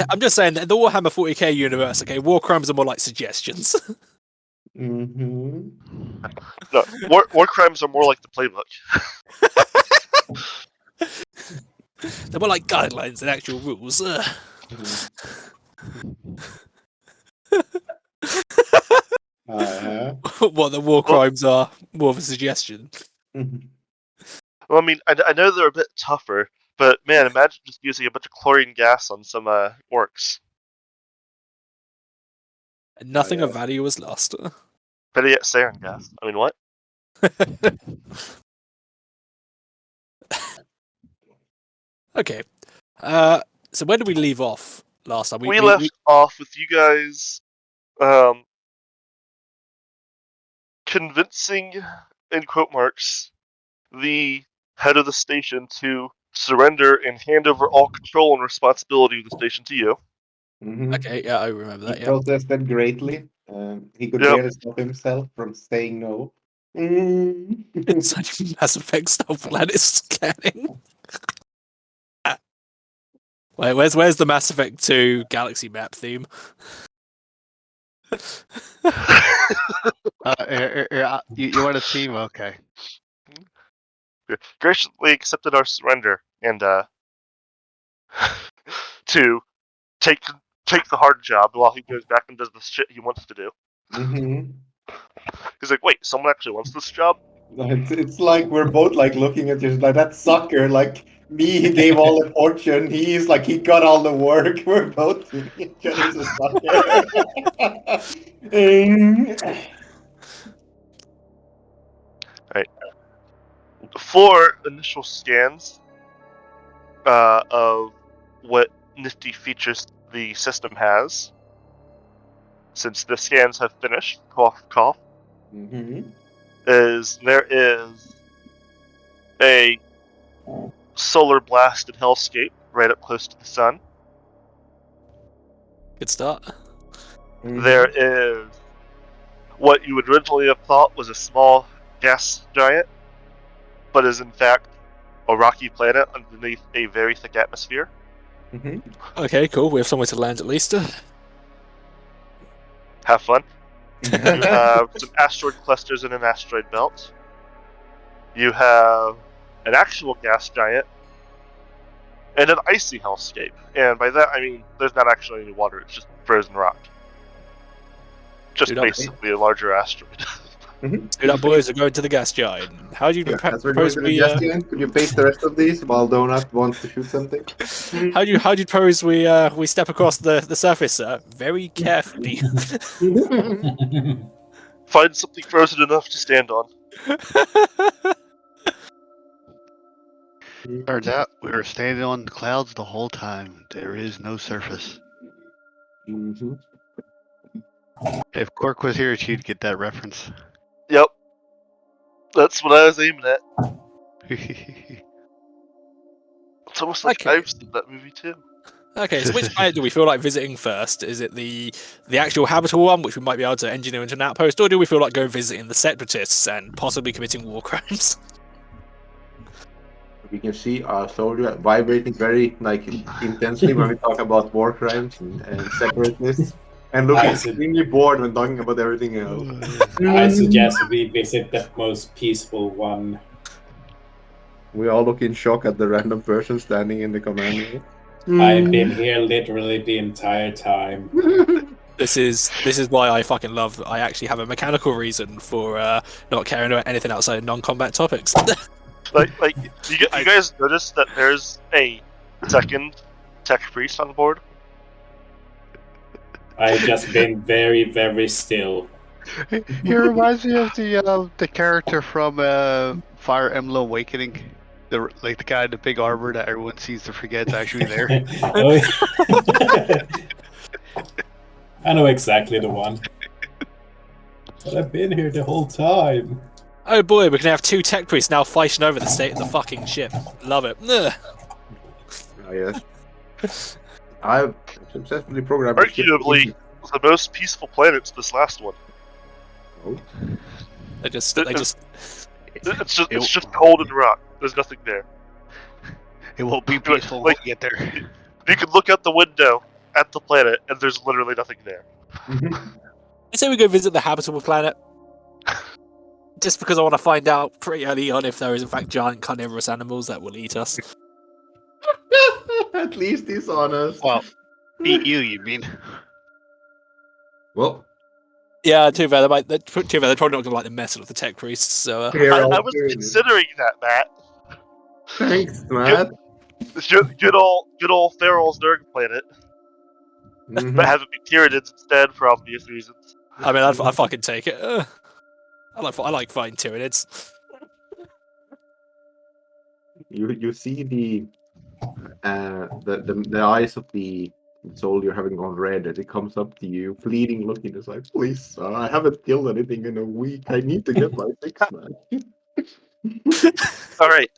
I'm just saying that in the Warhammer 40k universe, okay, war crimes are more like suggestions. Mm-hmm. No, war crimes are more like the playbook. They're more like guidelines than actual rules. What the war crimes are more of a suggestion. Well, I mean, I know they're a bit tougher, but man, imagine just using a bunch of chlorine gas on some orcs. And nothing of value was lost. Better yet, sarin gas. I mean, what? Okay. So where did we leave off last time? We left off with you guys convincing, in quote marks, the head of the station to surrender and hand over all control and responsibility of the station to you. Mm-hmm. Okay, yeah, I remember that. He protested greatly. He could barely stop himself from saying no. It's such a Mass Effect style planet scanning. Wait, where's the Mass Effect 2 galaxy map theme? You want a theme? Okay. Graciously accepted our surrender and to take the hard job while he goes back and does the shit he wants to do. Mm-hmm. He's like, wait, someone actually wants this job? It's like we're both like looking at you like that sucker. Like me, he gave all the fortune. He's like he got all the work. We're both thinking each other's a sucker. Right. 4 initial scans of what nifty features the system has. Since the scans have finished, cough, cough, there is a solar blasted hellscape right up close to the sun. Good start. There is what you would originally have thought was a small gas giant, but is in fact a rocky planet underneath a very thick atmosphere. Okay, cool. We have somewhere to land at least. Have fun. You have some asteroid clusters in an asteroid belt. You have an actual gas giant and an icy hellscape. And by that I mean there's not actually any water, it's just frozen rock. Just basically a larger asteroid. Dude, our boys are going to the gas giant. How do you propose we? Could you face the rest of these while Donut wants to shoot something? How do you propose we step across the surface, sir? Very carefully. Find something frozen enough to stand on. Turns out we were standing on the clouds the whole time. There is no surface. If Cork was here, she'd get that reference. Yep. That's what I was aiming at. It's almost like I've seen that movie too. Okay, so which planet do we feel like visiting first? Is it the actual habitable one, which we might be able to engineer into an outpost, or do we feel like go visiting the separatists and possibly committing war crimes? We can see our soldier vibrating very intensely when we talk about war crimes and separateness, and looking extremely bored when talking about everything else. I suggest we visit the most peaceful one. We all look in shock at the random person standing in the command room. I've been here literally the entire time. This is why I fucking love. I actually have a mechanical reason for not caring about anything outside of non-combat topics. like you guys notice that there's a second tech priest on board? I've just been very, very still. He reminds me of the character from Fire Emblem Awakening. The guy in the big armor that everyone seems to forget's actually there. I know exactly the one. But I've been here the whole time. Oh boy, we're gonna have 2 tech priests now fighting over the state of the fucking ship. Love it. Oh, yes. I've successfully programmed. Arguably, the most peaceful planet's this last one. Oh. It's just cold and rock. There's nothing there. It won't be peaceful when we get there. You can look out the window at the planet, and there's literally nothing there. I say we go visit the habitable planet. Just because I want to find out pretty early on if there is in fact giant carnivorous animals that will eat us. At least he's honest. Well, eat you mean? Well, Yeah, too bad. They're probably not going to like the messing with the tech priests. So here I I'll was do it. considering that, Matt. Thanks, Matt. Good old Feral's Nurg planet, but have it be Tyranids instead for obvious reasons. I mean, I fucking take it. I like fighting Tyranids. You see the eyes of the soldier having gone red as he comes up to you, pleading, looking. It's like, please, sir, I haven't killed anything in a week. I need to get my fix, man. All right.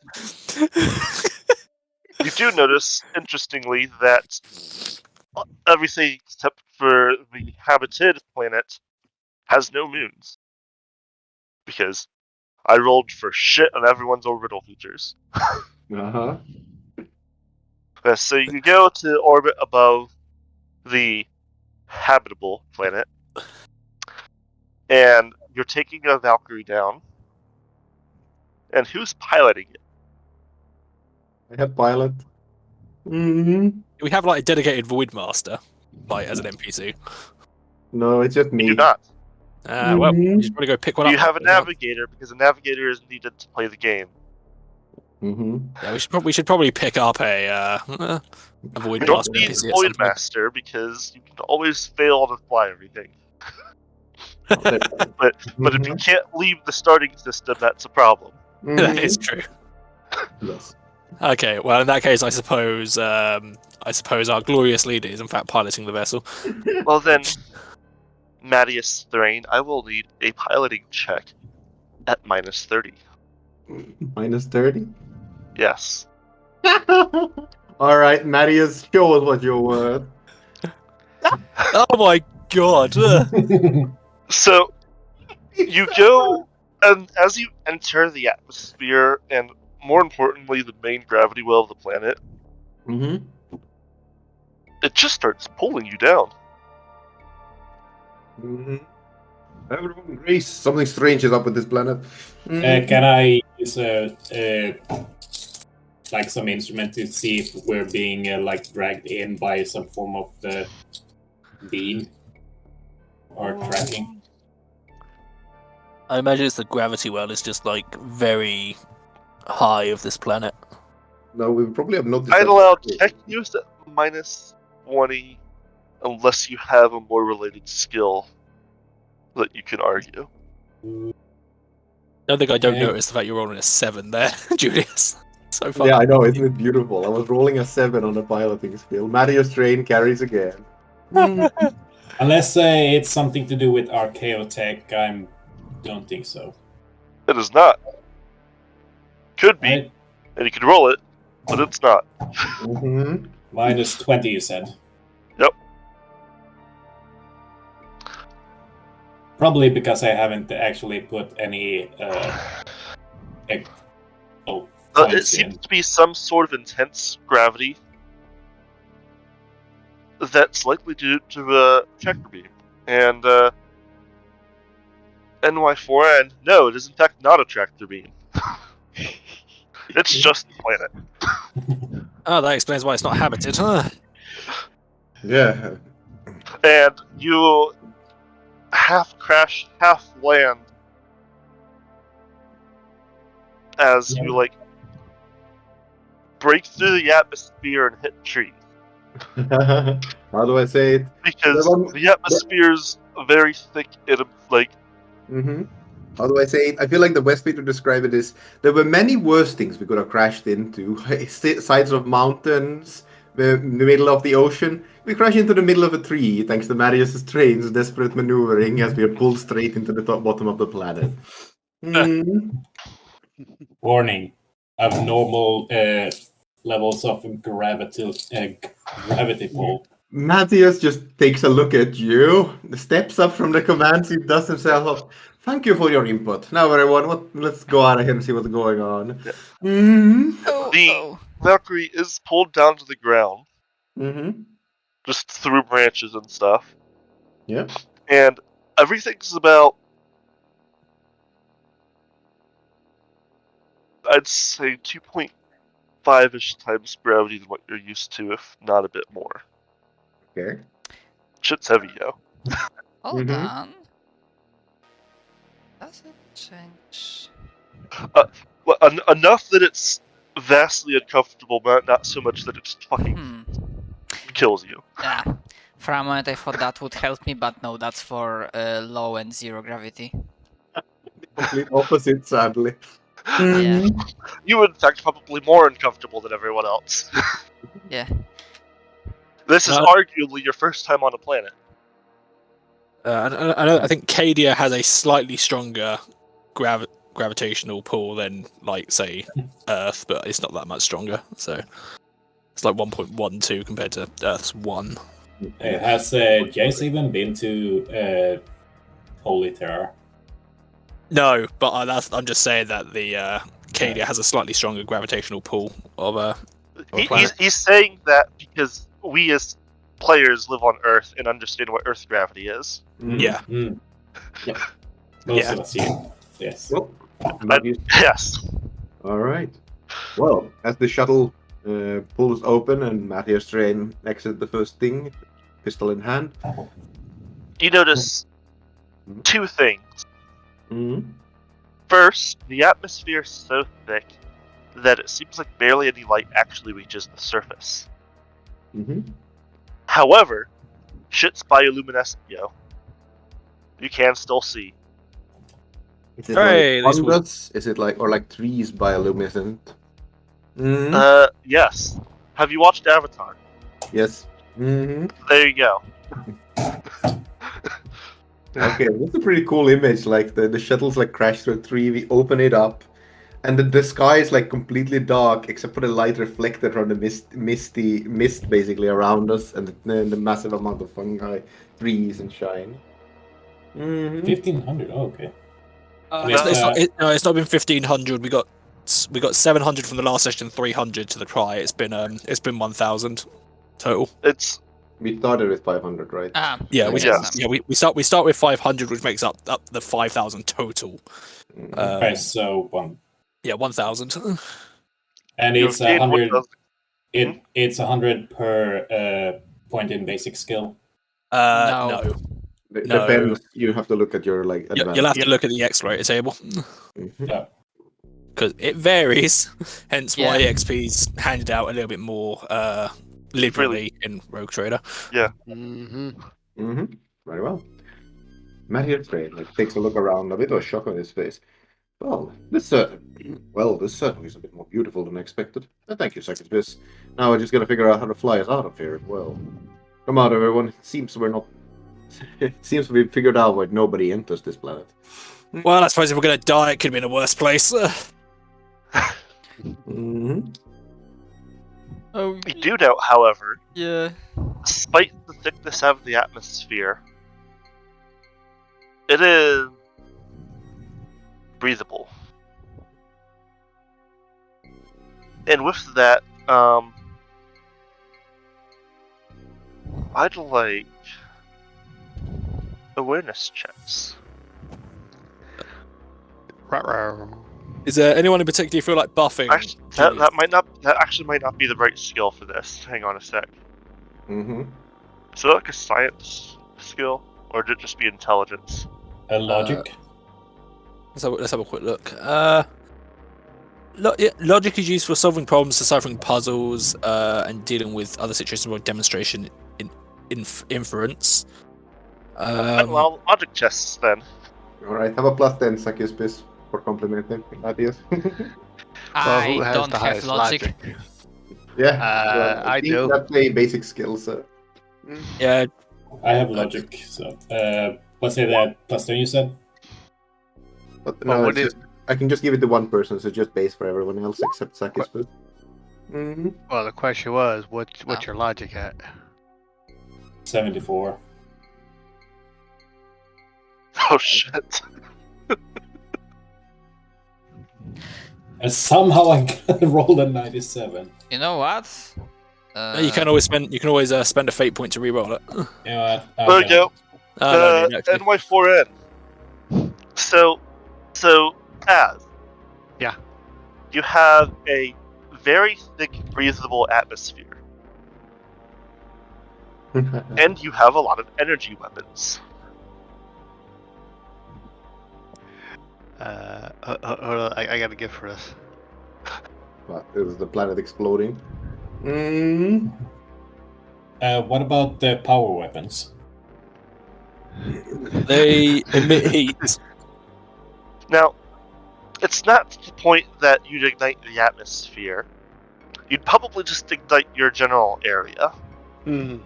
You do notice, interestingly, that everything except for the habited planet has no moons. Because I rolled for shit on everyone's orbital features. Uh-huh. So you go to orbit above the habitable planet, and you're taking a Valkyrie down. And who's piloting it? I have pilot. Mm-hmm. We have like a dedicated Void Master, like as an NPC. No, it's just You me. do not. Well, you just want to go pick one up. You have a navigator because a navigator is needed to play the game. Mm-hmm. Yeah, we should probably pick up a Void You don't Master need NPC the at some Void point. Master because you can always fail to fly everything. But if you can't leave the starting system, that's a problem. That is true. Yes. Okay, well in that case, I suppose our glorious leader is in fact piloting the vessel. Well then, Mattias Thrain, I will need a piloting check at -30. -30? Yes. All right, Mattias, show us what you're worth. Oh my god! So, you go, and as you enter the atmosphere, and more importantly, the main gravity well of the planet, Mm-hmm. it just starts pulling you down. Mm-hmm. Everyone agrees something strange is up with this planet. Can I use like some instrument to see if we're being like dragged in by some form of the beam or tracking? I imagine it's the gravity well is just like very high of this planet. No, we probably have noticed. I'd that. allow tech use at -20 unless you have a more related skill that you can argue. I don't think I don't Okay. notice the fact you're rolling a 7 there, Julius. So far. Yeah, I know, isn't it beautiful? I was rolling a 7 on the piloting skill. Mattias Train carries again. Unless it's something to do with Archaeotech, I don't think so. It is not. Could be, Right? and you can roll it, but it's not. Mm-hmm. -20, you said. Yep. Probably because I haven't actually put any. It points seems in. to be some sort of intense gravity that's likely due to a tractor beam. And NY4, and no, it is in fact not a tractor beam. It's just the planet. Oh, that explains why it's not habited. Huh? Yeah. And you half crash, half land as you break through the atmosphere and hit trees. How do I say it? Because the atmosphere's very thick and Mm-hmm. How do I say it? I feel like the best way to describe it is there were many worse things we could have crashed into. Sides of mountains, the middle of the ocean. We crash into the middle of a tree thanks to Marius's train's desperate maneuvering as we are pulled straight into the bottom of the planet. Warning: abnormal levels of gravity pull. Matthias just takes a look at you, steps up from the command seat, dusts himself up. Thank you for your input. Now, everyone, let's go out of here and see what's going on. The Valkyrie is pulled down to the ground, Mm-hmm. just through branches and stuff. Yeah. And everything's about, I'd say, 2.5-ish times gravity than what you're used to, if not a bit more. Okay. Shit's heavy, yo. Hold Mhm. on. Does it change? Well, enough that it's vastly uncomfortable, but not so much that it fucking kills you. Yeah. For a moment I thought that would help me, but no, that's for low and zero gravity. Complete opposite, sadly. Yeah. You, in fact, probably more uncomfortable than everyone else. Yeah. This is arguably your first time on a planet. I think Cadia has a slightly stronger gravitational pull than, like, say, Earth, but it's not that much stronger. So it's like 1.12 compared to Earth's 1. Has Jace even been to Holy Terror? No, but I'm just saying that the Cadia has a slightly stronger gravitational pull of He's saying that because we as players live on Earth and understand what Earth gravity is. Yeah. Mm. Yeah. Most of us, yeah. Yes. Well, Yes. all right. Well, as the shuttle pulls open and Matthias Strain exits the first thing, pistol in hand. You notice two things. Mm-hmm. First, the atmosphere is so thick that it seems like barely any light actually reaches the surface. Mm-hmm. However, shit's bioluminescent, yo. You can still see. Is it Hey, like these will- fungus? Is it like, or like trees bioluminescent? Mm-hmm. Yes. Have you watched Avatar? Yes. Mm-hmm. There you go. Okay, that's a pretty cool image. Like the shuttle's like crashed through a tree. We open it up, and the sky is like completely dark except for the light reflected from the mist basically around us, and the massive amount of fungi, trees, and shine. Mm-hmm. 1500. Oh, okay. It's not been 1500. We got 700 from the last session, 300 to the try. It's been 1000 total. We started with 500, right? Yeah, Yeah. we start with 500, which makes up the 5,000 total. Okay, so 1,000. and it's You've gained 100. 1,000. It's 100 per point in basic skill. No. No. Depends. You have to look at your like. You'll have to look at the explorator table. Mm-hmm. Yeah. Because it varies, hence why Yeah. XP's handed out a little bit more liberally in Rogue Trader. Yeah. Mm-hmm. Mm-hmm. Very well. Matthias Strain like takes a look around, a bit of a shock on his face. Well, this certainly is a bit more beautiful than expected. Thank you, Sacrifice. Now we're just gonna figure out how to fly us out of here. Well, come out, everyone. It seems we figured out why nobody enters this planet. Well, I suppose if we're going to die, it could be in a worse place. Mm-hmm. Oh, You do know, however, yeah. despite the thickness of the atmosphere, it is breathable. And with that, I'd like awareness checks. Is there anyone in particular you feel like buffing? Actually, that actually might not be the right skill for this. Hang on a sec. Mm-hmm. Is it like a science skill, or did it just be intelligence? Logic. Let's have a quick look. Logic is used for solving problems, deciphering puzzles, and dealing with other situations like demonstration inference. Well, logic tests then. All right, have a +10, Sacrifice, for complimenting Matthias. Who I has don't the have highest logic. Yeah, I think do. That's a basic skill, so. Yeah, I have logic, so what's it that +10 you said? But no, what it's just, I can just give it to one person, so it's just base for everyone else except Sacrifice. Mm-hmm. Well, the question was, what's your logic at? 74. Oh shit. And somehow I rolled a 97. You know what? You can always spend a fate point to reroll it. There we go. No, actually. NY4N. So, Az. Yeah. You have a very thick, breathable atmosphere, and you have a lot of energy weapons. Hold on, I got a gift for this. What, is the planet exploding? What about the power weapons? They emit heat. Now, it's not to the point that you'd ignite the atmosphere. You'd probably just ignite your general area. Hmm.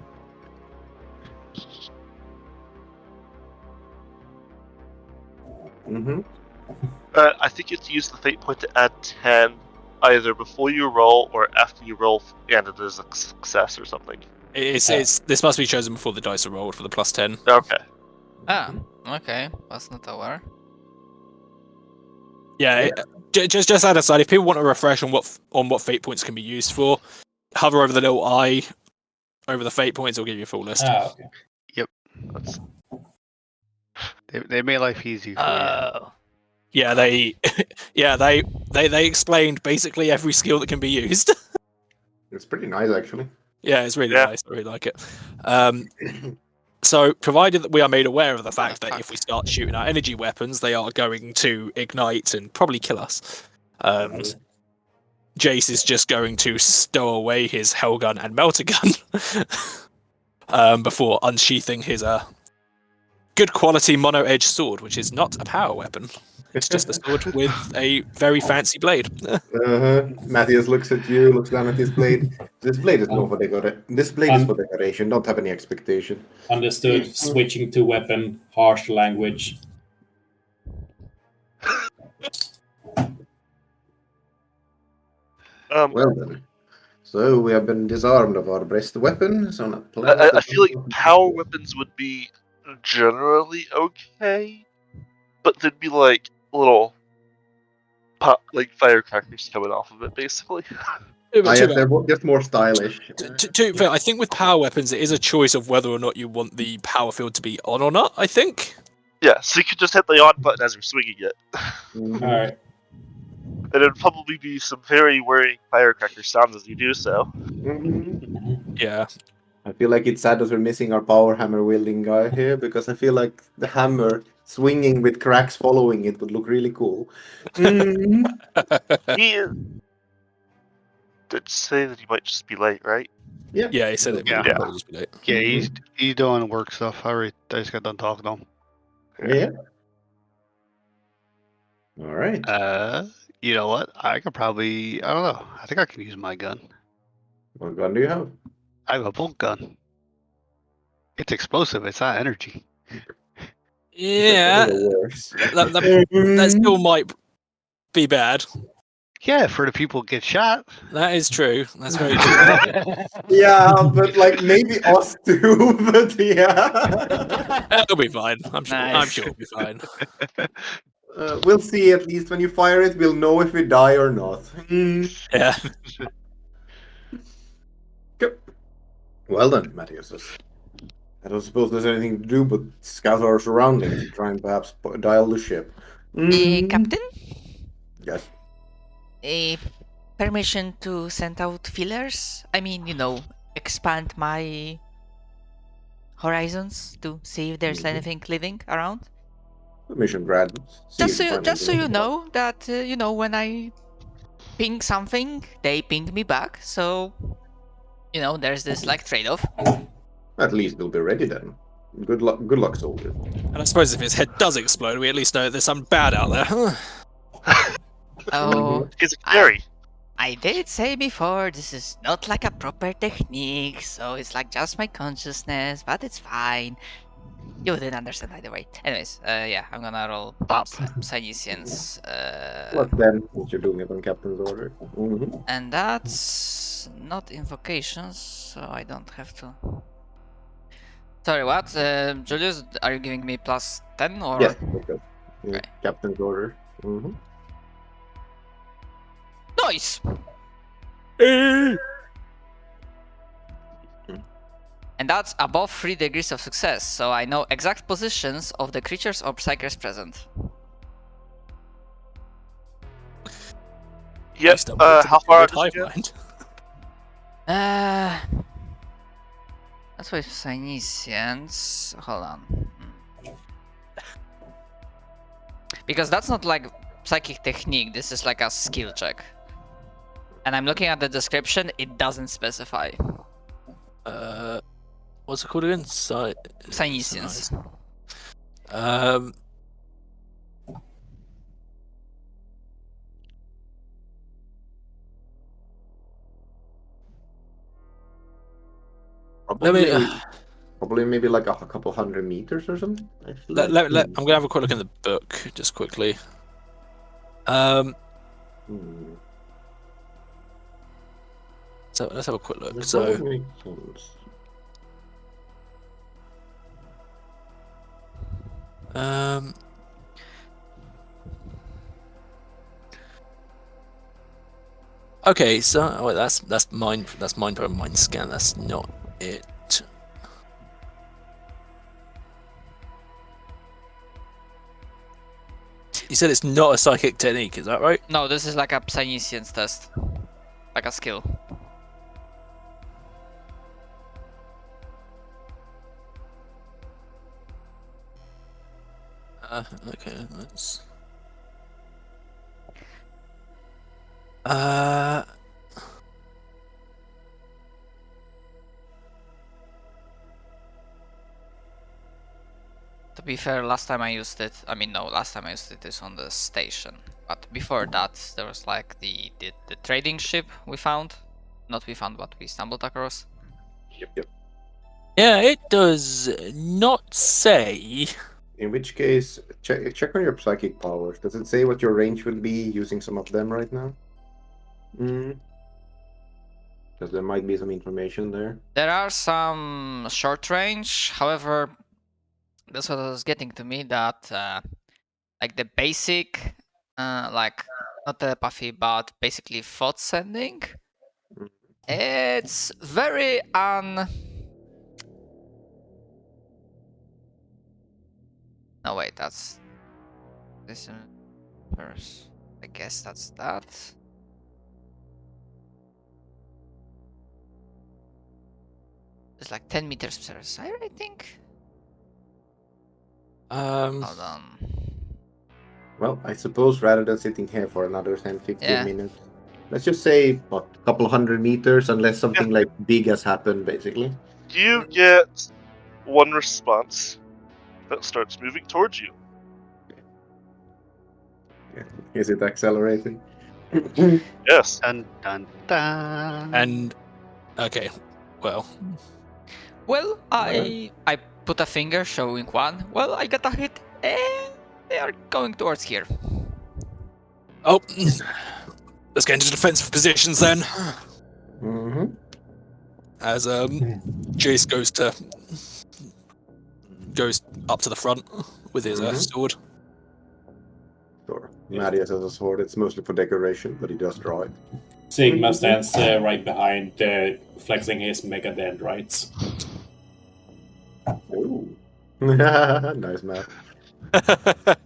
I think you have to use the fate point to add 10 either before you roll or after you roll and it is a success or something. This must be chosen before the dice are rolled for the +10. Okay. Ah, okay. Was not aware. Yeah, just as aside, if people want a refresh on what fate points can be used for, hover over the little eye over the fate points. It'll give you a full list. Okay. Yep. They made life easy for you. Oh. Yeah, they explained basically every skill that can be used. It's pretty nice, actually. Yeah, it's really nice. I really like it. So, provided that we are made aware of the fact that if we start shooting our energy weapons, they are going to ignite and probably kill us. Jace is just going to stow away his Hellgun and Melter Gun before unsheathing his good quality mono-edged sword, which is not a power weapon. It's just a sword with a very fancy blade. Matthias looks at you, looks down at his blade. This blade is not for decoration. This blade is for decoration. Don't have any expectation. Understood. Switching to weapon, harsh language. Well then. So we have been disarmed of our breast weapons on a planet. I feel like power weapons would be generally okay, but there'd be like little pop, like firecrackers coming off of it, basically. They're just more stylish. I think with power weapons, it is a choice of whether or not you want the power field to be on or not, I think. Yeah, so you could just hit the on button as you're swinging it. Alright. And it'd probably be some very worrying firecracker sounds as you do so. Yeah. I feel like it's sad that we're missing our power hammer wielding guy here, because I feel like the hammer swinging with cracks following it would look really cool. He did say that he might just be late, right? Yeah, he said it. Yeah. Would just be late. Yeah, he's doing work stuff. I just got done talking to him. Yeah. All right. You know what? I could probably, I don't know. I think I can use my gun. What gun do you have? I have a bolt gun. It's explosive. It's not energy. Yeah, that still might be bad. Yeah, for the people who get shot. That is true. That's very true. Yeah, but like maybe us too. But yeah, It'll be fine. I'm sure. Nice. I'm sure it'll be fine. we'll see. At least when you fire it, we'll know if we die or not. Yeah. Well then, Matthias. I don't suppose there's anything to do but scout our surroundings and try and perhaps dial the ship. Captain? Yes. Permission to send out feelers? I mean, expand my horizons to see if there's anything living around. Mission grad. Just so you know that when I ping something, they ping me back. So there's this like trade-off. At least we'll be ready then. Good luck, soldier. And I suppose if his head does explode, we at least know there's something bad out there. Oh, It's scary. I did say before, this is not like a proper technique, so it's like just my consciousness, but it's fine. You didn't understand either way. Anyways, I'm gonna roll Silesians. Plus 10, since you're doing it on captain's order. And that's not invocations, so I don't have to. Sorry, what? Julius, are you giving me plus 10 or? Yes, okay. Okay. Captain's order. Nice! And that's above 3 degrees of success, so I know exact positions of the creatures or psykers present. Yep. Based on predictable How far out hive did you get? mind. That's with Cynesians. Hold on. Because that's not like psychic technique, this is like a skill check. And I'm looking at the description, it doesn't specify. What's it called again? Cynesians. Probably maybe like a couple 100 meters or something. I'm gonna have a quick look in the book just quickly. So let's have a quick look. So okay, so wait, that's mind scan. That's not it. You said it's not a psychic technique, is that right? No, this is like a Cynesians test. Like a skill. Okay, let's... To be fair, last time I used it, last time I used it is on the station. But before that, there was like the trading ship we found. Not we found, but we stumbled across. Yep. Yeah, it does not say. In which case, check on your psychic powers. Does it say what your range will be using some of them right now? Because there might be some information there. There are some short range, however, that's what was getting to me, that like the basic, like not telepathy, but basically thought sending, it's very No wait, that's this first. I guess that's that. It's like 10 meters per side, I think. Hold on. Well, I suppose rather than sitting here for another 10-15 Yeah. minutes, let's just say, what, a couple 100 meters, unless something like big has happened, basically. You get one response that starts moving towards you. Is it accelerating? Yes. Dun dun dun. And okay, well, Well, I put a finger showing one. Well, I got a hit, and they are going towards here. oh, let's get into defensive positions then. As Jace goes up to the front with his sword. Sure. Marius has a sword. It's mostly for decoration, but he does draw it. Sigma stands right behind, flexing his mega dendrites. Ooh. Nice map. I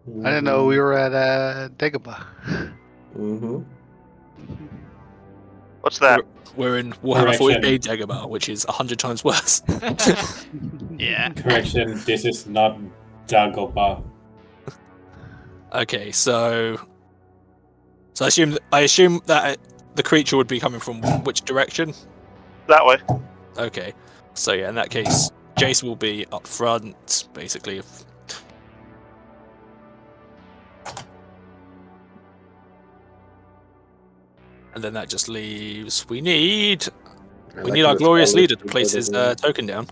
didn't know we were at Dagobah. What's that? We're in Warhammer Correction. 40k Dagobah, which is 100 times worse. Yeah. Correction, this is not Dagobah. Okay, so I assume that the creature would be coming from which direction? That way. Okay, so yeah, in that case, Jace will be up front, basically. And then that just leaves. We need our glorious leader to place his token down.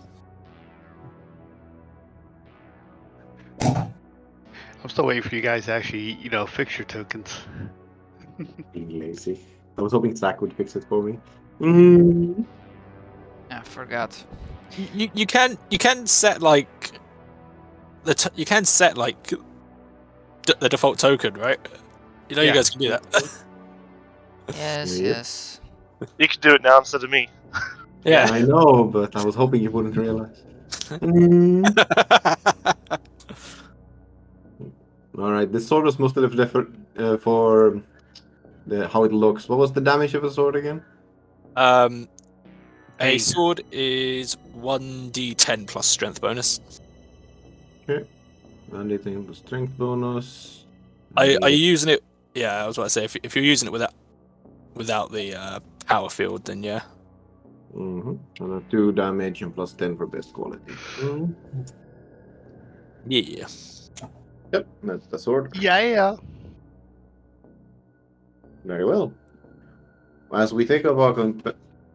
I'm still waiting for you guys to actually, fix your tokens. Being lazy. I was hoping Zach would fix it for me. I forgot. You can set like the default token, right? You know, you guys can do that. Yes, Yep. yes. You can do it now instead of me. Yeah. I know, but I was hoping you wouldn't realize. Mm. All right, this sword was mostly for how it looks. What was the damage of a sword again? A Pain. sword is 1d10 plus strength bonus. Okay. Anything plus strength bonus. Are you using it? Yeah, I was about to say if you're using it without the power field, then yeah. And 2 damage and plus 10 for best quality. Yeah. Yep, that's the sword. Yeah. Very well. As we take up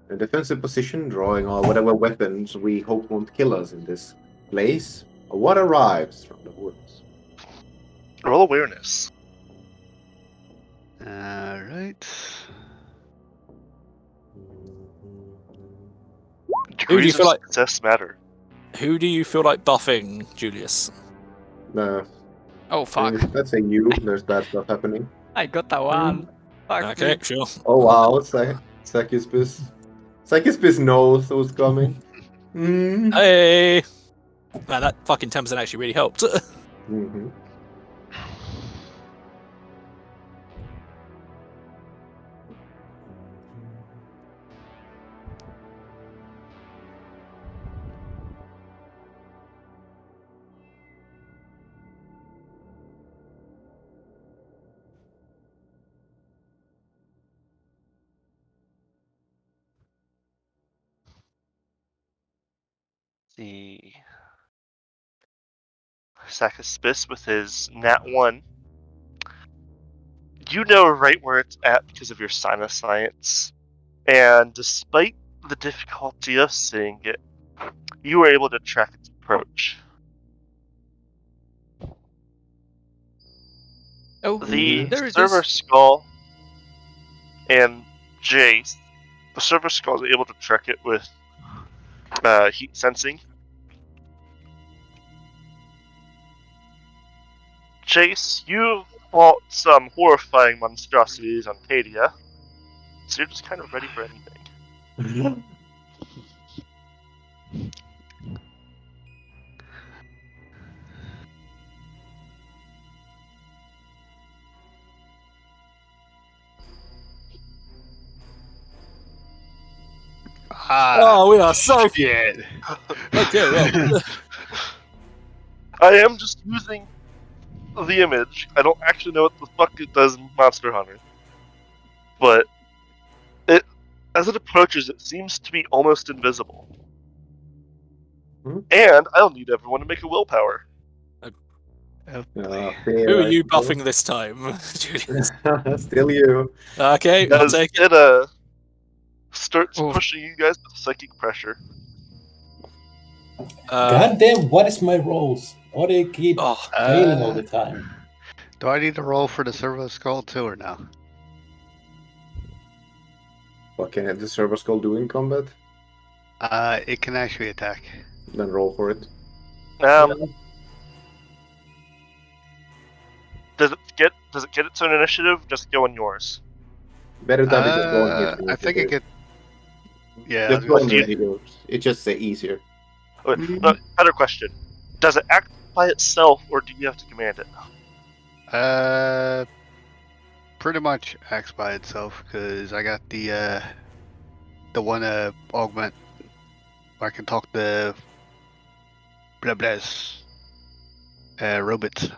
a defensive position, drawing our whatever weapons we hope won't kill us in this place, what arrives from the woods? Roll awareness. Alright. Who do you Degrees feel of like? success matter. Who do you feel like buffing, Julius? Oh fuck! Let's say you. There's bad stuff happening. I got that one. Fuck Okay, me. sure. Oh wow, Sakispis. Sakispis knows who's coming. Hey, man, that fucking 10% actually really helped. Mhm. The Sacaspis with his nat 1. You know right where it's at because of your sinus science. And despite the difficulty of seeing it, you were able to track its approach. Oh, The there it server is. skull and Jace, the server skull is able to track it with heat sensing. Jace, you fought some horrifying monstrosities on Cadia, so you're just kind of ready for anything. Oh, we are so shit. okay. Well, I am just using the image. I don't actually know what the fuck it does in Monster Hunter. But as it approaches, it seems to be almost invisible. And I'll need everyone to make a willpower. who are you buffing this time, Julius? Still you. Okay, I'll As take it. it starts Oof. pushing you guys with psychic pressure. God damn, what is my rolls? Why do you keep Oh, failing all the time? Do I need to roll for the servo skull too or no? What can the server skull do in combat? It can actually attack. Then roll for it. Does it get its own initiative? Does it go on yours? Better than it just go on his I think it initiative. could. Yeah. Just go on do you- initiative. It's just easier. Okay, better question. Does it act by itself, or do you have to command it? Pretty much acts by itself because I got the one augment. I can talk to blah blahs robots.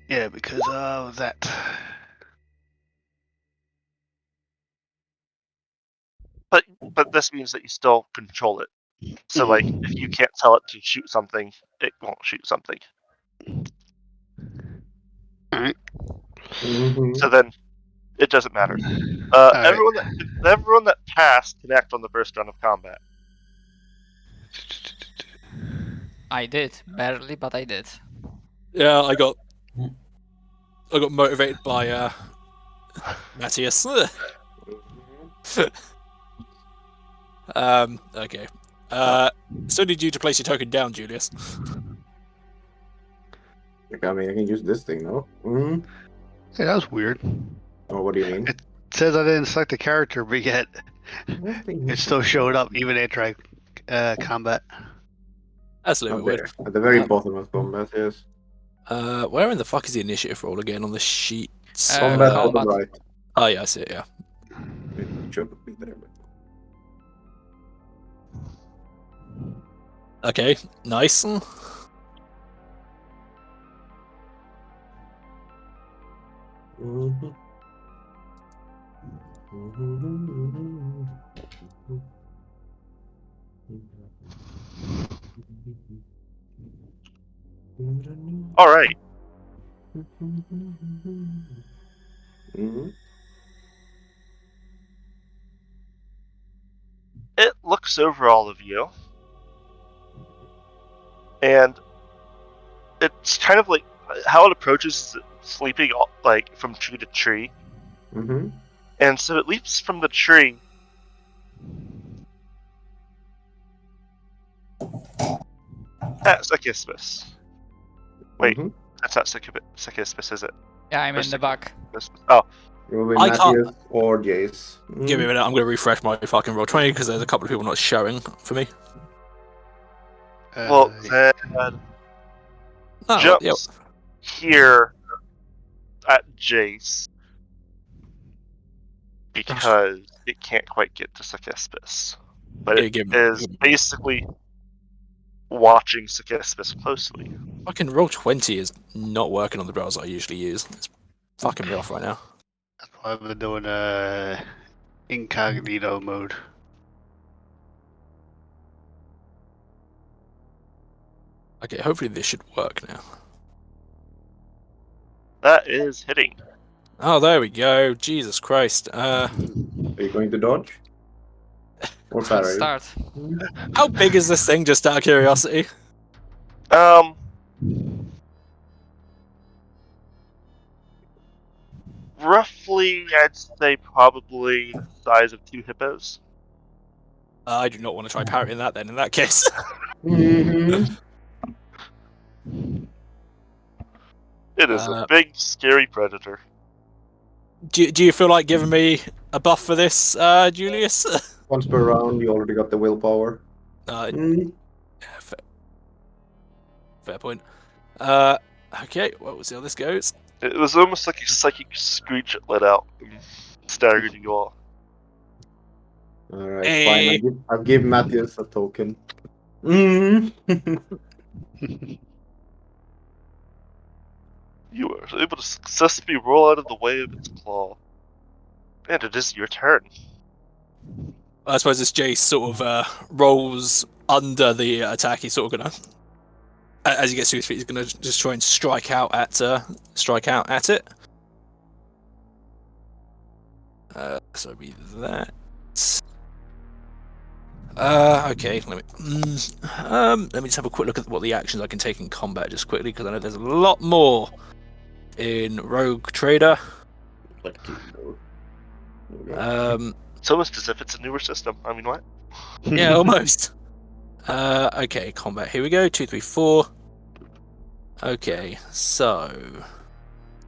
Yeah, because of that. But this means that you still control it. So, like, if you can't tell it to shoot something, it won't shoot something. Alright. So then, it doesn't matter. Alright. Everyone that passed can act on the first round of combat. I did barely, but I did. yeah, I got motivated by Matthias. Okay. So did you to place your token down, Julius? I mean, I can use this thing, no? Yeah, that was weird. Oh, what do you mean? says I didn't select the character, but yet it still showed up even after I combat. That's a little Up bit there, weird. at the very bottom of combat, yes. Where in the fuck is the initiative roll again on the sheet? Combat combat. bottom right. Oh yeah, I see it. Yeah. It should be there. Okay, nice. Mhm. All right. Mhm. It looks over all of you, and it's kind of like how it approaches sleeping like from tree to tree, Mhm. and so it leaps from the tree. At Sekismus. Wait, Mhm. that's not Sekismus, is it? Yeah, I'm in the back. Oh, It will be I can't- Matthias or Jace. Give me a minute. I'm going to refresh my fucking roll 20 because there's a couple of people not showing for me. well, then Oh, jumps yeah. here at Jace because it can't quite get to Sekismus, but Yeah, it give me- is basically watching Sekismus closely. Fucking roll 20 is not working on the browser I usually use. It's fucking me off right now. That's why I've been doing incognito mode. Okay, hopefully this should work now. That is hitting. Oh, there we go. Jesus Christ. Are you going to dodge? Or parry? Start. How big is this thing, just out of curiosity? Roughly, I'd say probably the size of 2 hippos. I do not want to try parrying that then, in that case. Mhm. It is a big, scary predator. Do you feel like giving me a buff for this, Julius? Once per round, you already got the willpower. Mhm. Fair point. Okay, well, we'll see how this goes. It was almost like a psychic screech it let out and staggered you all. Alright, Eh. fine. I'll give Matthias a token. Mhm. You were able to successfully roll out of the way of its claw. And it is your turn. I suppose this Jace sort of rolls under the attack. He's sort of gonna, as he gets to his feet, he's gonna just try and strike out at it. So it'll be that. Okay. Let me just have a quick look at what the actions I can take in combat just quickly, because I know there's a lot more in Rogue Trader. It's almost as if it's a newer system. I mean, what? Yeah, almost. Okay, combat. Here we go. 2, 3, 4. Okay, so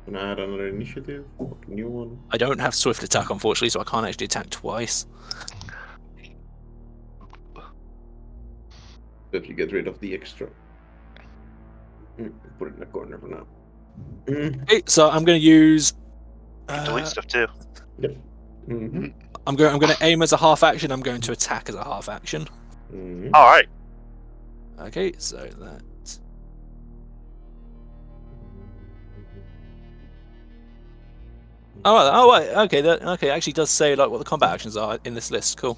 Can I add another initiative? New one? I don't have swift attack, unfortunately, so I can't actually attack twice. That you get rid of the extra. Put it in the corner for now. Okay, so I'm going to use. Delete stuff too. Mhm. I'm going to aim as a half action. I'm going to attack as a half action. Mhm. Alright. Okay, so that. Oh, wait, okay, okay. It actually does say like what the combat actions are in this list. Cool.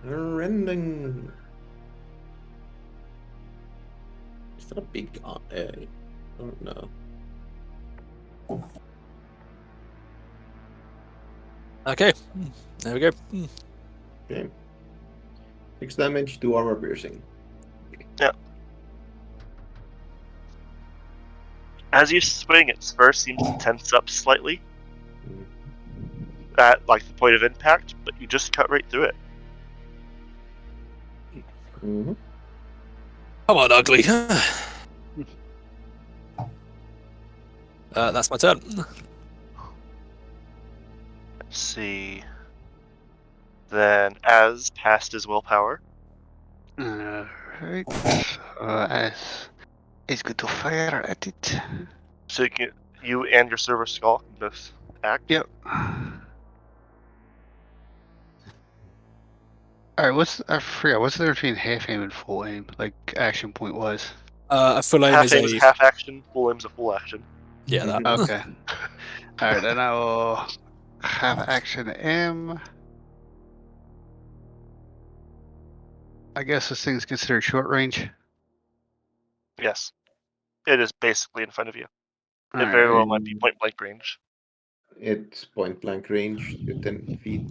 Rending. Is that a big A? I don't know. Okay, there we go. Okay. 6 damage, 2 armor piercing. As you swing, its fur seems to tense up slightly at like the point of impact, but you just cut right through it. Mm-hmm. Come on, ugly. That's my turn. Let's see. Then Az cast his willpower. Alright. As is good to fire at it. So you and your Silver Skull can both act. Yep. Alright, I forgot, what's the difference between half aim and full aim? Like, action point wise? A full aim Half is aim is a half action, full aim is a full action. yeah. That. Okay. Alright, then I will have action M. I guess this thing's considered short range. Yes. It is basically in front of you. It Alright. very well might be point blank range. It's point blank range to 10 feet.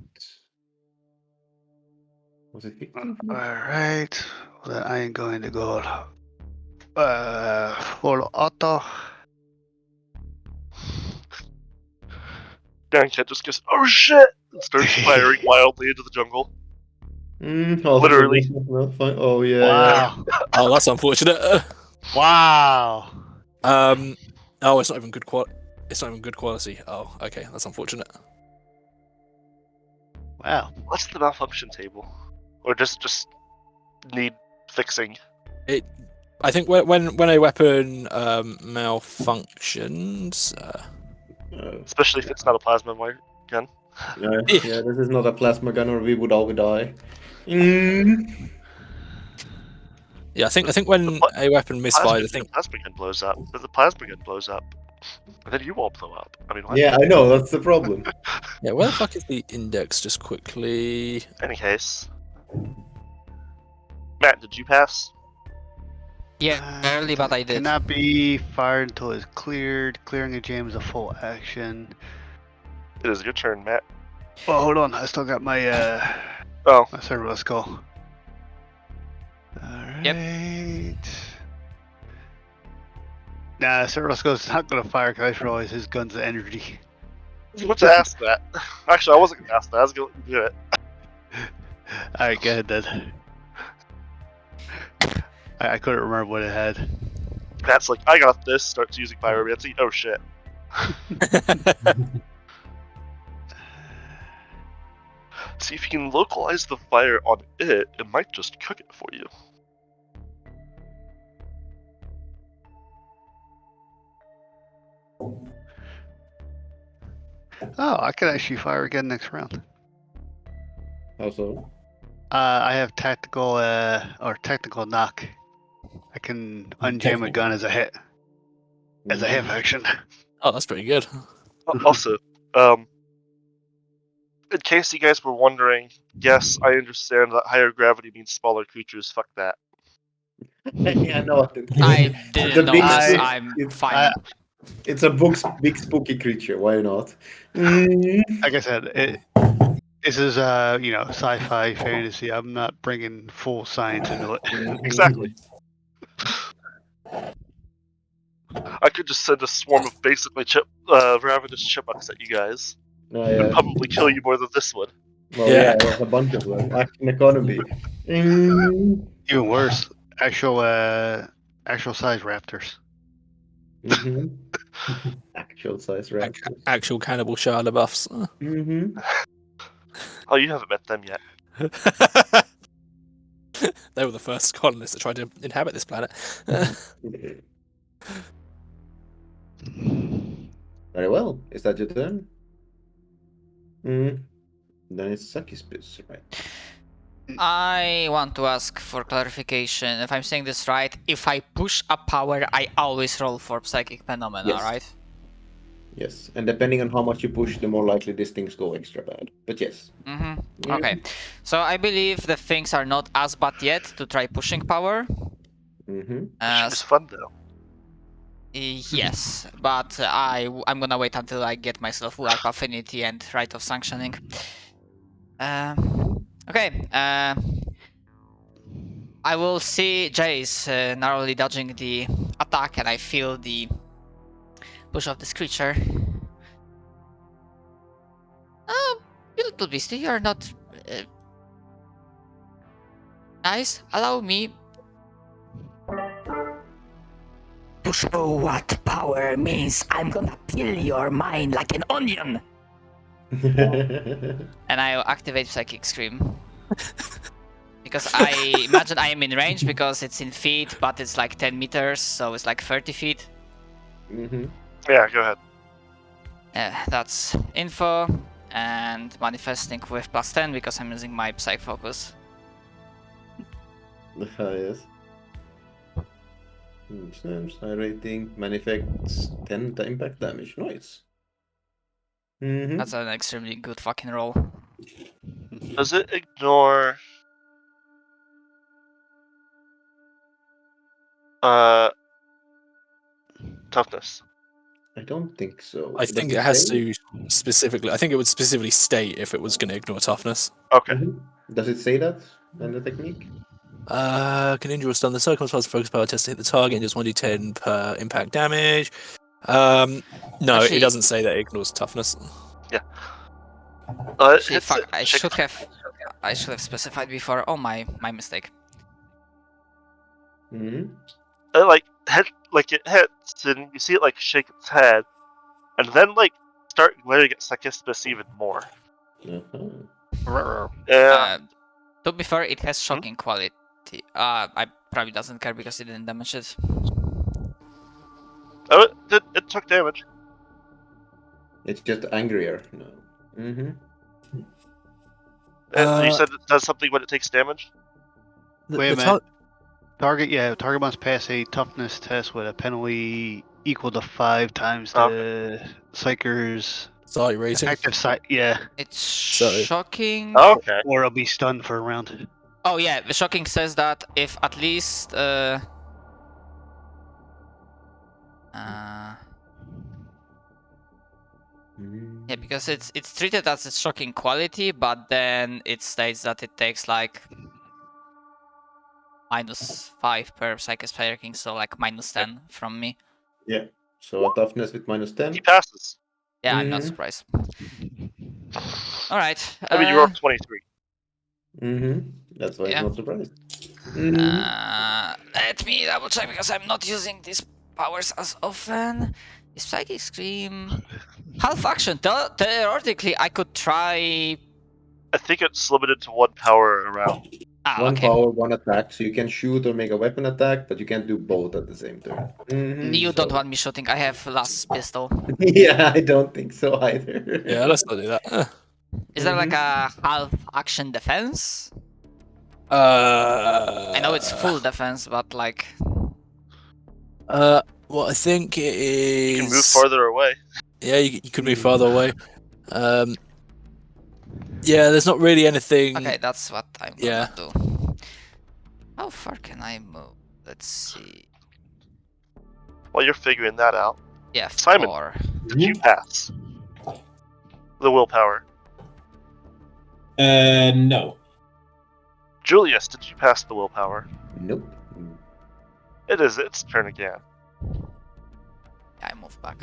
Was it 15 feet? Alright. Well, then I am going to go full auto. Cat just goes, oh shit! And starts firing wildly into the jungle. Literally. Oh yeah. Wow. Oh, that's unfortunate. Wow. Oh, it's not even good quality. It's not even good quality. Oh, okay, that's unfortunate. Wow. What's the malfunction table? Or just need fixing? I think when a weapon malfunctions. Especially if it's not a plasma gun. Yeah, this is not a plasma gun, or we would all die. Yeah, I think when a weapon misfires, I think. The plasma gun blows up. If the plasma gun blows up, then you all blow up. I mean, what? Yeah, I know, that's the problem. Yeah, where the fuck is the index? Just quickly. Any case. Matt, did you pass? Yeah, barely, but I did. Cannot be fired until it's cleared. Clearing a jam is a full action. It is your turn, Matt. Oh, hold on. I still got my Oh. my servo skull. Alright. Nah, servo skull's not gonna fire because I realize his gun's energy. I was about to ask that. Actually, I wasn't gonna ask that. I was gonna do it. Alright, go ahead then. I couldn't remember what it had. Matt's like, I got this. Starts using pyromancy. Oh shit. See if you can localize the fire on it. It might just cook it for you. Oh, I could actually fire again next round. How so? I have tactical knock. I can unjam a gun as a hit. As a half action. Oh, that's pretty good. Also, in case you guys were wondering, yes, I understand that higher gravity means smaller creatures. Fuck that. Yeah, no. I didn't know big- this. I'm it's- fine. It's a big spooky creature. Why not? Like I said, this is sci-fi fantasy. I'm not bringing full science into it. Exactly. I could just send a swarm of basically ravenous chipmunks at you guys. Oh, It'd yeah. probably kill you more than this one. Well, Yeah. yeah, there's a bunch of them. Action economy. Even worse, actual size raptors. Mhm. Actual size raptors. Actual cannibal Shia LaBeoufs. Oh, you haven't met them yet. They were the first colonists that tried to inhabit this planet. Very well. Is that your turn? Then it's Saki's bit, right? I want to ask for clarification. If I'm saying this right, if I push a power, I always roll for psychic phenomena, Yes. right? Yes, and depending on how much you push, the more likely these things go extra bad. But yes. Mm-hmm. Okay. So I believe the things are not as bad yet to try pushing power. Mm-hmm. It's fun though. Yes, but I'm gonna wait until I get myself Warp Affinity and Rite of Sanctioning. Okay. I will see Jace narrowly dodging the attack, and I feel the push of this creature. You little beastie, you are not Guys, allow me to show what power means. I'm gonna peel your mind like an onion. And I'll activate Psychic Scream. Because I imagine I am in range because it's in feet, but it's like 10 meters, so it's like 30 feet. Mm-hmm. Yeah, go ahead. That's info and manifesting with +10 because I'm using my Psych Focus. Yes. High rating, manifests 10 impact damage. Nice. Mm-hmm. That's an extremely good fucking roll. Does it ignore toughness? I don't think so. I Does think it has say? to specifically. I think it would specifically state if it was going to ignore toughness. Okay. Mhm. Does it say that in the technique? Can injure or stun the circumstance focus power test to hit the target and just 1d10 per impact damage. No, Actually- it doesn't say that it ignores toughness. Actually, Hits fuck, it. I should have specified before. Oh, my mistake. Mm-hmm. It hits, and you see it like shake its head, and then like start glaring at Psychispus even more. Uh-huh. Yeah. To be fair, it has shocking quality. I probably doesn't care because it didn't damage it. Oh, it took damage. It's just angrier. No. Mm-hmm. And you said it does something when it takes damage? Wait a minute. Target must pass a toughness test with a penalty equal to 5 times the Psyker's Sorry, rating. effective side. Yeah, It's So- shocking. Oh, okay. or it'll be stunned for a round. Oh yeah, the shocking says that if at least yeah, because it's treated as a shocking quality, but then it states that it takes like -5 per Psychic Fire King, so like -10 from me. So a toughness with -10. He passes. Yeah, I'm not Mhm. surprised. All right. I mean, you rolled 23. Mm-hmm. That's why Yeah. I'm not surprised. Mhm. Let me double check because I'm not using these powers as often. Is Psychic Scream half action? Theoretically, I could try. I think it's limited to 1 power around. One Okay. power, one attack. So you can shoot or make a weapon attack, but you can't do both at the same turn. Mhm. You don't So- want me shooting. I have last pistol. Yeah, I don't think so either. Yeah, let's not do that. Is there like a half action defense? I I know it's full defense, but like. Well, I think it is. You can move farther away. Yeah, you could move farther away. Yeah, there's not really anything. Okay, that's what I'm gonna Yeah. do. How far can I move? Let's see. While you're figuring that out, Yeah, Simon. 4. did you pass the willpower? No. Julius, did you pass the willpower? Nope. It is its turn again. Yeah, I move back.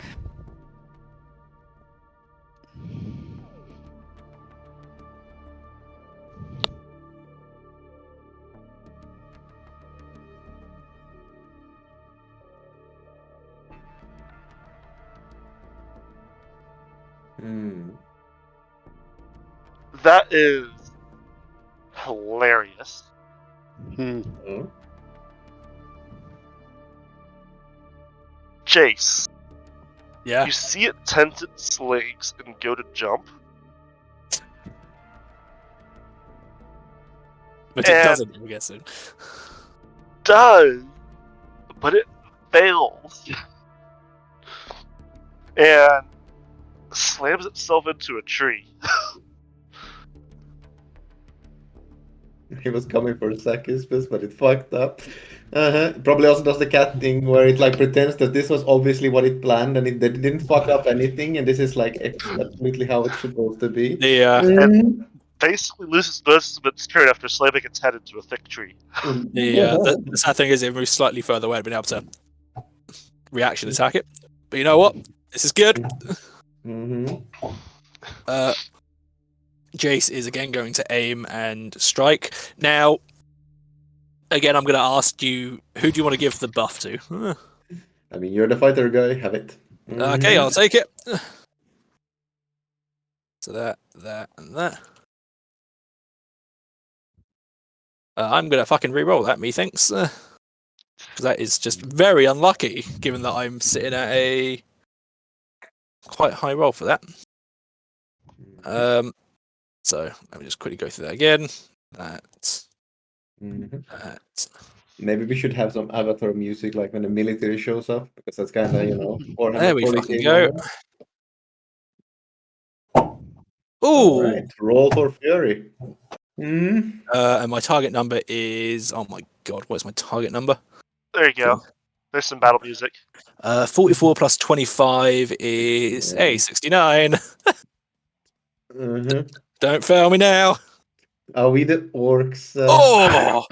That is hilarious. Oh. Jace, Yeah. you see it tent its legs and go to jump, But it And- doesn't, I'm guessing. does, but it fails. And slams itself into a tree. He was coming for Sakispus, but it fucked up. Probably also does the cat thing where it like pretends that this was obviously what it planned and it didn't fuck up anything, and this is like absolutely how it's supposed to be. The Mhm. Basically loses most of its turn after slamming its head into a thick tree. the sad thing is it moves slightly further away. I've been able to reaction attack it. But you know what? This is good. Mhm. Jace is again going to aim and strike. Now, again, I'm going to ask you, who do you want to give the buff to? I mean, you're the fighter guy. Have it. Okay, I'll take it. So that, and that. I'm going to fucking re-roll that, methinks. Because that is just very unlucky, given that I'm sitting at a quite high roll for that. So let me just quickly go through that again. That. Maybe we should have some avatar music, like when the military shows up, because that's kind of, Warhammer There we 40K fucking go. Ooh. All right, roll for fury. And my target number is, oh my god, what's my target number? There you go. There's some battle music. 44 plus 25 is 69. Don't fail me now. Are we the orcs? Oh,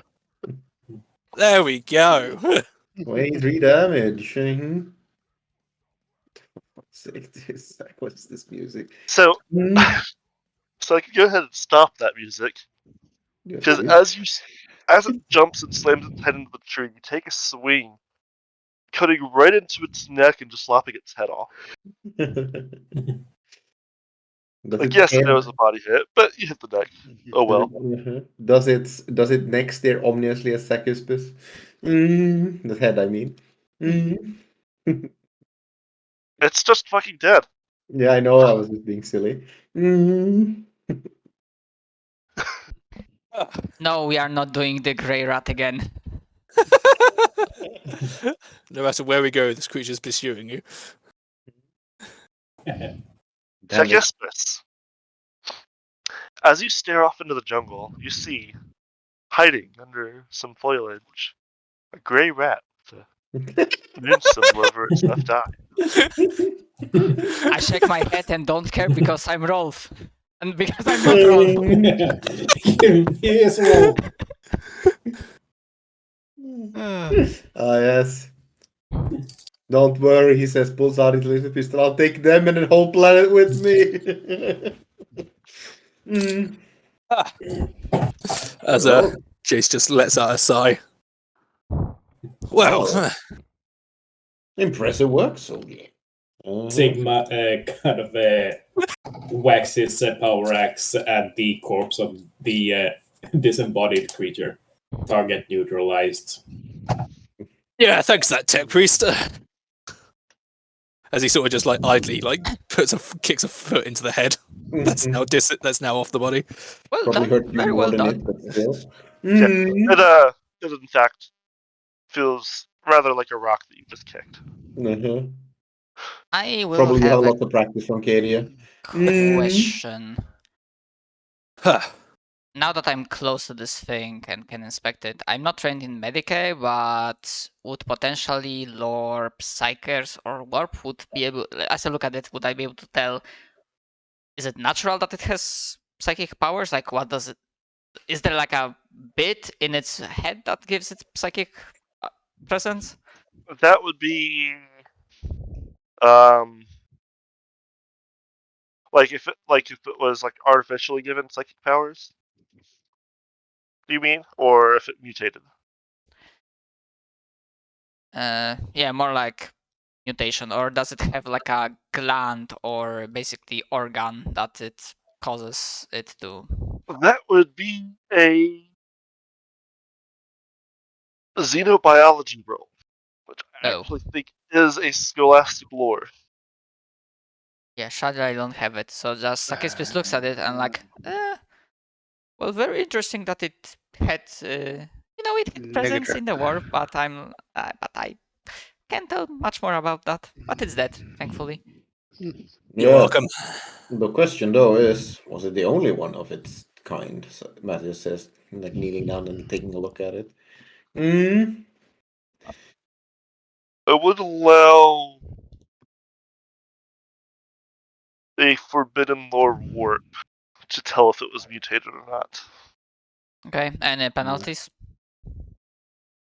there we go. Wait, 3 damage. What's this music? So I can go ahead and stop that music. Because as it jumps and slams its head into the tree, you take a swing, cutting right into its neck and just lopping its head off. Yes, I know it's a body hit, but you hit the neck. Oh well. Does it next there ominously as Sacuspis? The head, I mean. It's just fucking dead. Yeah, I know. I was just being silly. No, we are not doing the grey rat again. No matter where we go, this creature's pursuing you. Sacuspis. As you stare off into the jungle, you see, hiding under some foliage, a grey rat with a moon symbol over its left eye. I shake my head and don't care because I'm Rolf. And because I'm not Rolf. He is Rolf. Yes. Don't worry, he says, pulls out his laser pistol. I'll take them and the whole planet with me. As Jace just lets out a sigh. Well, impressive work, soldier. Sigma kind of whacks his power axe at the corpse of the disembodied creature. Target neutralized. yeah, thanks that tech priest. As he sort of just like idly kicks a foot into the head. That's now that's now off the body. Well Probably done. hurt you Very more well than done. it, but still. It in fact feels rather like a rock that you just kicked. I will Probably have have a a lot of practice from Cadia. question. Huh. Now that I'm close to this thing and can inspect it, I'm not trained in Medicae, but would potentially lore Psychers or Warp would be able, as I look at it, would I be able to tell, is it natural that it has psychic powers? Like, what does it, is there like a bit in its head that gives it psychic presence? That would be, like if it was like artificially given psychic powers. Do you mean, or if it mutated? Yeah, more like mutation. Or does it have like a gland or basically organ that it causes it to? That would be a xenobiology roll, which I actually think is a scholastic lore. Yeah, Shadra, I don't have it. So just Sacuspis looks at it and like, well, very interesting that it had, it had presence in the war, but I can't tell much more about that. But it's dead, thankfully. You're welcome. The question though is, was it the only one of its kind? So Matthew says, like kneeling down and taking a look at it. It would allow a forbidden lore warp to tell if it was mutated or not. Okay, any penalties?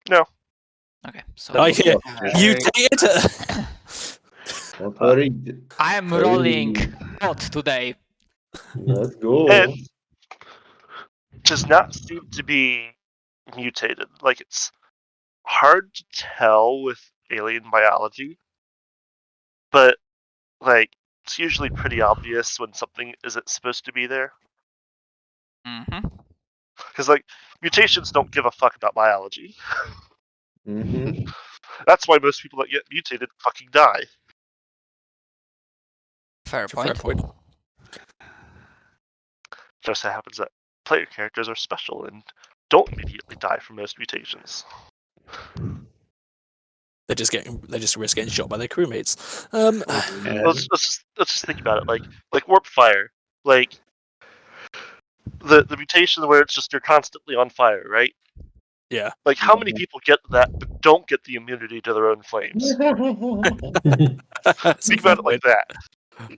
No. Okay, so I hear mutated. Don't worry. I'm rolling hot today. Let's go. It does not seem to be mutated. Like, it's hard to tell with alien biology, but like it's usually pretty obvious when something isn't supposed to be there. Mm-hmm. Because like mutations don't give a fuck about biology. Mm-hmm. That's why most people that get mutated fucking die. Fair Fair point. point. Just so happens that player characters are special and don't immediately die from most mutations. They just risk getting shot by their crewmates. Let's just think about it. Like warp fire. Like the mutation where it's just you're constantly on fire, right? Yeah. Like how many people get that but don't get the immunity to their own flames? Think about it like that.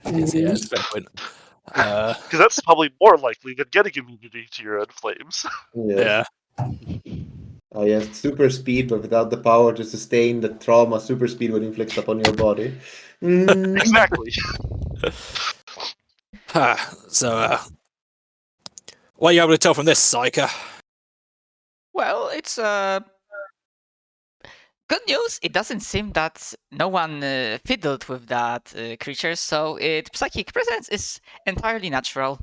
Yeah, it's a fair point. Because that's probably more likely than getting immunity to your own flames. Yeah. Yeah. Oh yes, super speed, but without the power to sustain the trauma super speed would inflict upon your body. Exactly. So, what are you able to tell from this, Psyker? Well, it's good news. It doesn't seem that no one fiddled with that creature, so its psychic presence is entirely natural.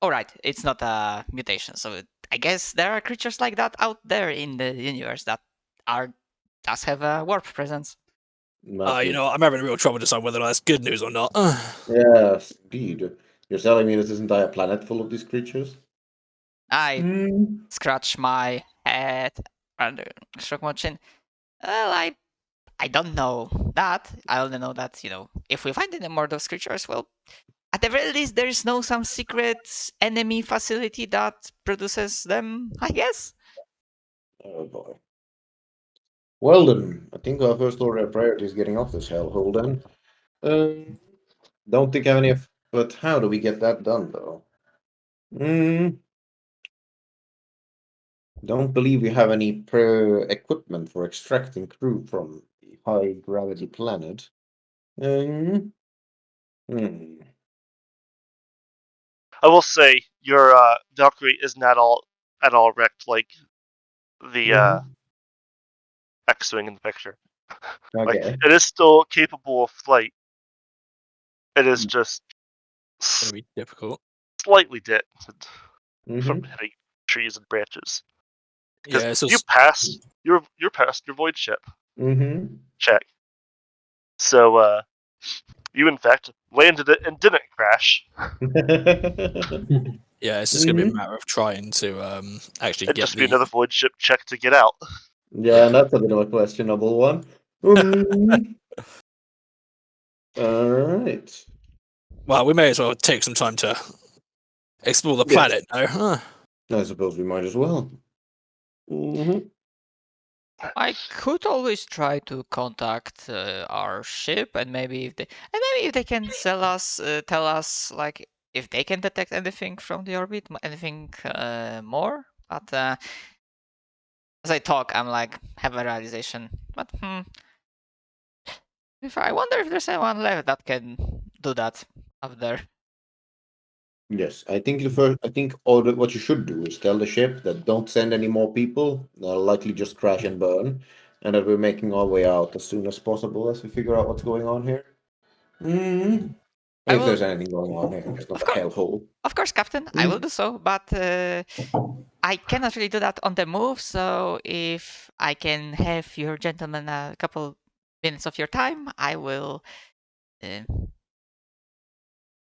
Alright, it's not a mutation, so I guess there are creatures like that out there in the universe that does have a warp presence. You know, I'm having real trouble deciding whether that's good news or not. Yes, indeed. You're telling me this isn't a planet full of these creatures? I scratch my head and stroke my chin. Well, I don't know that. I only know that, if we find any more of those creatures, well, at the very least, there is some secret enemy facility that produces them, I guess. Oh boy. Well then, I think our first order of priority is getting off this hellhole then. Don't think I have any, but how do we get that done though? Don't believe we have any equipment for extracting crew from the high gravity planet. Hmm. I will say your Valkyrie is not at all wrecked like the X-wing in the picture. Like Okay. it is still capable of flight. It is just It's gonna be difficult. slightly dented Mm-hmm. from hitting trees and branches. Yeah, Because it's you just passed you're past your void ship Mm-hmm. check. So you in fact landed it and didn't crash. yeah, it's just gonna be a matter of trying to actually It'd get just be another the. void ship check to get out. Yeah, and that's a bit of a questionable one. Alright. Well, we may as well take some time to explore the planet. No? I suppose we might as well. Mm-hmm. I could always try to contact our ship, and maybe if they can tell us like if they can detect anything from the orbit, anything more. But as I talk, I'm like have a realization. But if I wonder if there's anyone left that can do that up there. Yes, I think what you should do is tell the ship that don't send any more people. They'll likely just crash and burn, and that we're making our way out as soon as possible as we figure out what's going on here. Mm-hmm. If there's anything going on here, it's not a hellhole. Of course, Captain, I will do so, but I cannot really do that on the move. So if I can have your gentlemen a couple minutes of your time, I will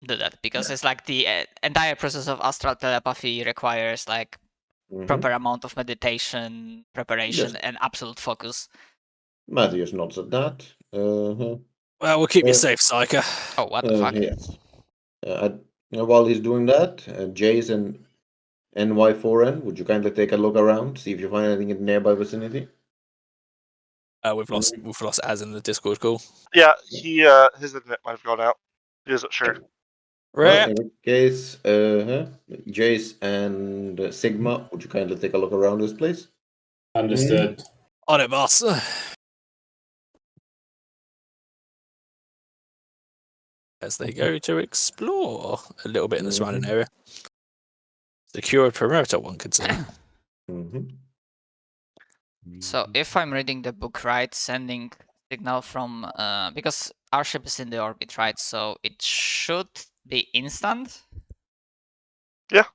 do that, because it's like the entire process of astral telepathy requires like proper amount of meditation, preparation, Yes. and absolute focus. Matthias nods at that. Well, we'll keep you safe, Psyker. Oh, what the fuck? Yes. While he's doing that, Jace and NY4N, would you kindly take a look around, see if you find anything in the nearby vicinity? We've lost Az in the Discord call. Yeah, his internet might have gone out. He isn't sure. Well, in that case, Jace and Sigma, would you kindly take a look around this place? Understood. On it, boss. As they go to explore a little bit in the surrounding area. Secure perimeter, one could say. So if I'm reading the book right, sending signal from because our ship is in the orbit, right? So it should be instant. Yeah.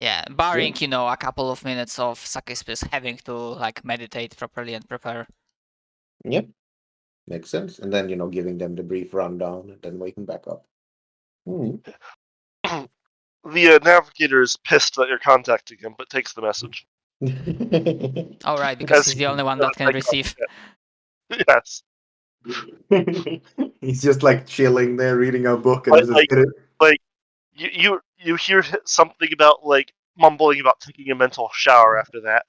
Yeah, barring a couple of minutes of Sakisp having to like meditate properly and prepare. Yep. Makes sense. And then, giving them the brief rundown and then waking back up. The navigator is pissed that you're contacting him, but takes the message. Oh, right, because As he's the only one he that can receive. Yes. He's just like chilling there reading a book and Like you hear something about like mumbling about taking a mental shower after that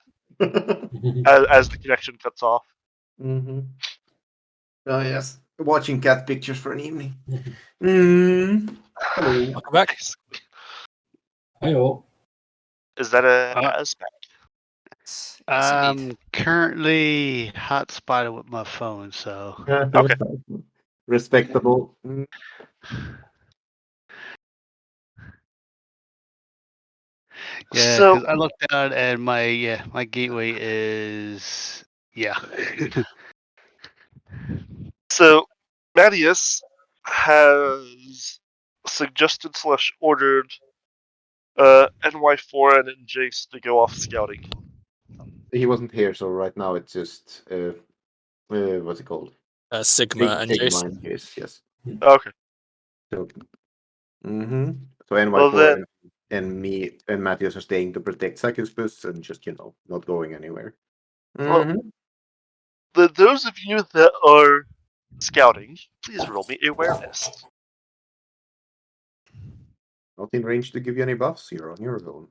as the connection cuts off. Mm-hmm. Oh yes, watching cat pictures for an evening. Hello. Welcome back. Hi-oh. Is that a spec? Yes, I'm indeed. currently hotspotted with my phone, so Okay. Respectable. yeah, So because I looked down and my gateway is So Mattias has suggested / ordered NY4 and Jace to go off scouting. He wasn't here, so right now it's just what's it called? Sigma and Jace. and Jace, yes. Okay. So, so NY4 Well, then- and me and Matthias are staying to protect Sakispus and just not going anywhere. Well, those of you that are scouting, please roll me awareness. Not in range to give you any buffs. You're on your own.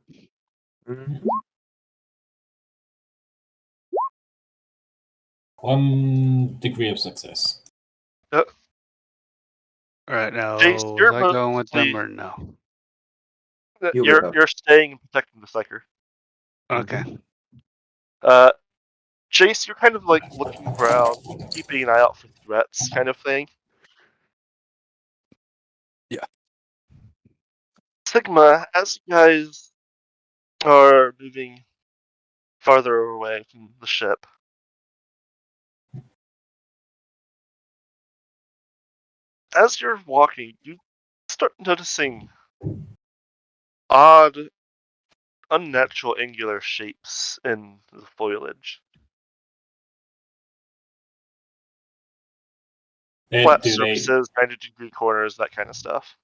1 degree of success. all right now. Jace, you're Was I going with them mostly- or no? You're staying and protecting the Psyker. Okay. Jace, you're kind of like looking around, keeping an eye out for threats, kind of thing. Yeah. Sigma, as you guys are moving farther away from the ship, as you're walking, you start noticing odd, unnatural angular shapes in the foliage. Flat Do surfaces, 90-degree corners, that kind of stuff.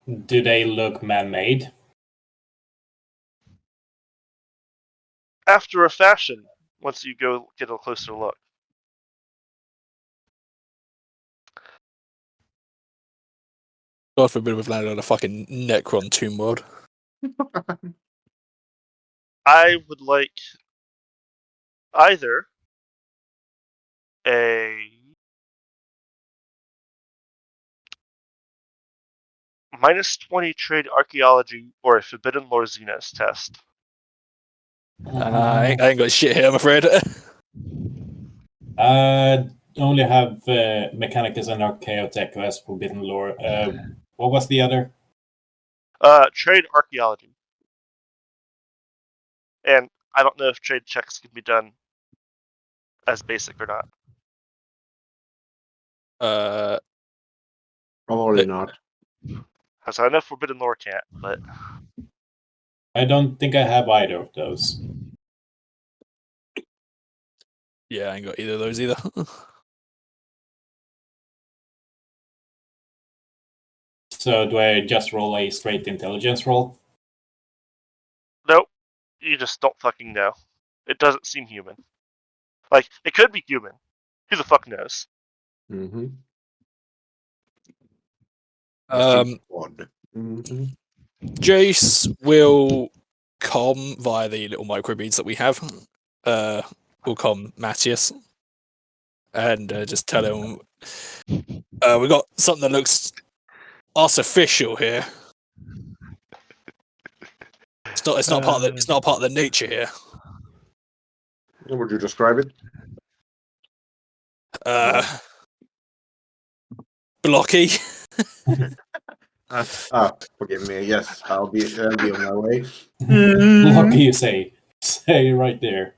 they look man-made? After a fashion, once you go get a closer look. God forbid we've landed on a fucking Necron tomb world. I would like either a -20 trade archaeology or a forbidden lore Xenos test. I ain't got shit here, I'm afraid. Only have Mechanicus and Archaeotech as forbidden lore. What was the other? Trade archaeology. And I don't know if trade checks can be done as basic or not. Probably not. Because I know forbidden lore can't, but I don't think I have either of those. Yeah, I ain't got either of those either. So do I just roll a straight intelligence roll? nope. You just don't fucking know. It doesn't seem human. Like, it could be human. Who the fuck knows? Mm-hmm. Odd. Mm-hmm. Jace will comm via the little microbeads that we have. Will comm Matthias and just tell him we got something that looks artificial here. It's not part of the nature here. How would you describe it? Blocky. Forgive me. Yes, I'll be on my way. What do you say? Say right there.